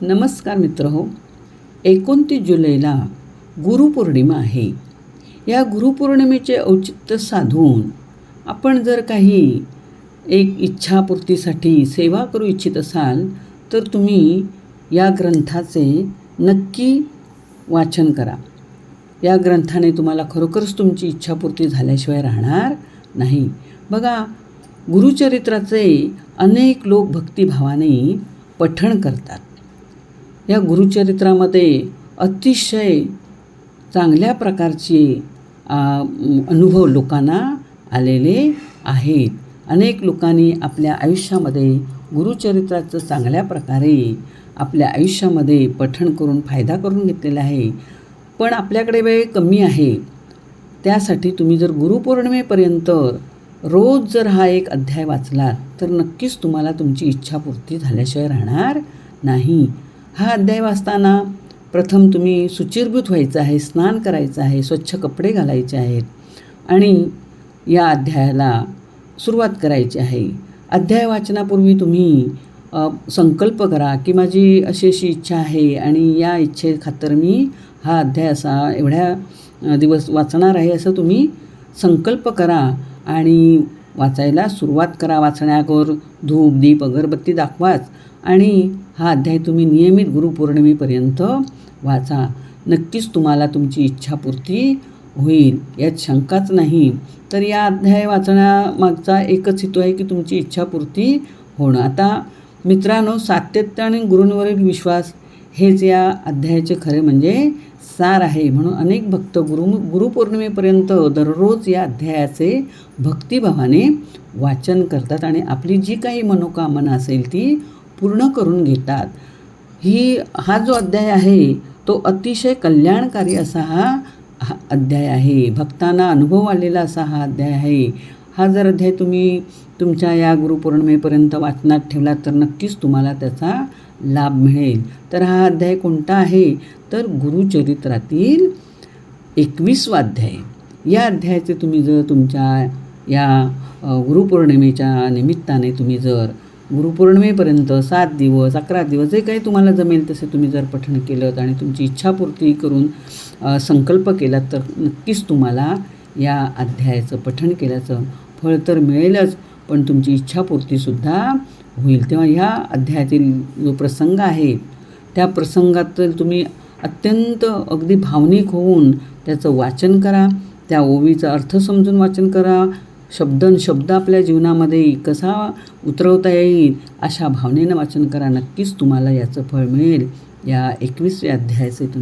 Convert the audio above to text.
नमस्कार मित्रहो, 29 जुलैला गुरुपौर्णिमा आहे. या गुरुपौर्णिमेचे औचित्य साधून आपण जर काही एक इच्छापूर्तीसाठी सेवा करू इच्छित असाल तर तुम्ही या ग्रंथाचे नक्की वाचन करा. या ग्रंथाने तुम्हाला खरोखरच तुमची इच्छापूर्ती झाल्याशिवाय राहणार नाही. बघा, गुरुचरित्राचे अनेक लोक भक्तिभावाने पठण करतात. या गुरुचरित्रामध्ये अतिशय चांगल्या प्रकारचे अनुभव लोकांना आलेले आहेत. अनेक लोकांनी आपल्या आयुष्यामध्ये गुरुचरित्राचं चांगल्या प्रकारे आपल्या आयुष्यामध्ये पठण करून फायदा करून घेतलेला आहे. पण आपल्याकडे वेळ कमी आहे. त्यासाठी तुम्ही जर गुरुपौर्णिमेपर्यंत रोज जर हा एक अध्याय वाचलात तर नक्कीच तुम्हाला तुमची इच्छापूर्ती झाल्याशिवाय राहणार नाही. हा अध्याय वाचताना प्रथम तुम्ही शुचिर्भूत व्हायचं आहे, स्नान करायचं आहे, स्वच्छ कपडे घालायचे आहेत आणि या अध्यायाला सुरुवात करायची आहे. अध्याय वाचनापूर्वी तुम्ही संकल्प करा की माझी अशी इच्छा आहे आणि या इच्छेखातर मी हा अध्याय असा एवढ्या दिवस वाचणार आहे असं तुम्ही संकल्प करा आणि वाचायला सुरुवात करा. वाचण्यावर धूप दीप अगरबत्ती दाखवाच आणि हा अध्याय तुम्ही नियमित गुरुपौर्णिमेपर्यंत वाचा. नक्कीच तुम्हाला तुमची इच्छापूर्ती होईल, यात शंकाच नाही. तर या अध्याय वाचण्यामागचा एकच हेतू आहे की तुमची इच्छापूर्ती होणं. आता मित्रांनो, सातत्य आणि गुरूंवरील विश्वास हेच या अध्यायाचे खरे म्हणजे सार आहे. म्हणून अनेक भक्त गुरुपौर्णिमेपर्यंत दररोज या अध्यायाचे भक्तिभावाने वाचन करतात आणि आपली जी काही मनोकामना असेल ती पूर्ण करून घेतात. हा जो अध्याय आहे तो अतिशय कल्याणकारी असा हा अध्याय आहे. भक्तांना अनुभव आलेला असा हा अध्याय आहे. हा जर अध्याय तुम्ही तुमच्या या गुरुपौर्णिमेपर्यंत वाचनात ठेवलात तर नक्कीच तुम्हाला त्याचा लाभ मिळेल. तर हा अध्याय कोणता आहे तर गुरुचरित्रातील 21वा अध्याय. या अध्यायाचे तुम्ही जर तुमच्या या गुरुपौर्णिमेच्या निमित्ताने तुम्ही जर गुरुपौर्णिमेपर्यंत 7 दिवस 11 दिवस जे काही तुम्हाला जमेल तसे तुम्ही जर पठण केलं आणि तुमची इच्छापूर्ती करून संकल्प केलात तर नक्कीच तुम्हाला या अध्यायाचं पठण केल्याचं फळ तर मिळेलच, पण तुमची इच्छापूर्तीसुद्धा होईल. तेव्हा ह्या अध्यायातील जो प्रसंग आहे त्या प्रसंगात तुम्ही अत्यंत अगदी भावनिक होऊन त्याचं वाचन करा. त्या ओवीचा अर्थ समजून वाचन करा. शब्द आपल्या जीवनामध्ये कसा उतरवता येईल अशा भावनेनं वाचन करा. नक्कीच तुम्हाला याचं फळ मिळेल. या 21व्या अध्यायाचे